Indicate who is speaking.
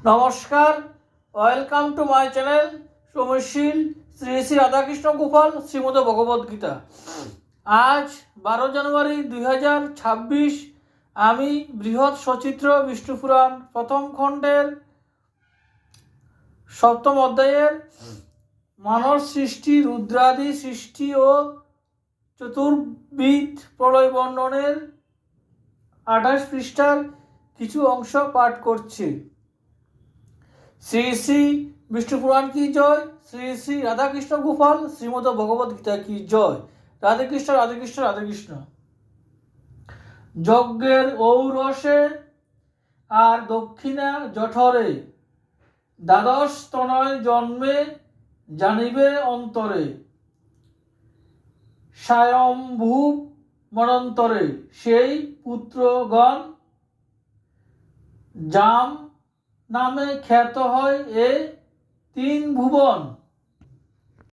Speaker 1: নমস্কার, welcome to my channel সমশীল শ্রী শ্রী রাধাকৃষ্ণ গোপাল শ্রীমদ ভগবদ্গীতা। আজ 12 জানুয়ারি 2026 আমি বৃহৎ সচিত্র বিষ্ণুপুরাণ প্রথম খণ্ডের সপ্তম অধ্যায়ের মানব সৃষ্টি, রুদ্রাদি সৃষ্টি ও চতুর্বিধ প্রলয় বর্ণনের 28 পৃষ্ঠার কিছু অংশ পাঠ করছি। শ্রী শ্রী বিষ্ণু পুরাণ কি জয়, শ্রী শ্রী রাধাকৃষ্ণ গোপাল শ্রীমদ ভগবদ্গীতা কি জয়। রাধে কৃষ্ণ, রাধে কৃষ্ণ, রাধে কৃষ্ণ। যজ্ঞের ঔরসে আর দক্ষিণা জঠরে, দ্বাদশ তনয় জন্মে জানিবে অন্তরে, স্বয়ম্ভূ মনন্তরে সেই পুত্রগণ জাম নামে খ্যাত হয় এ তিন ভুবন।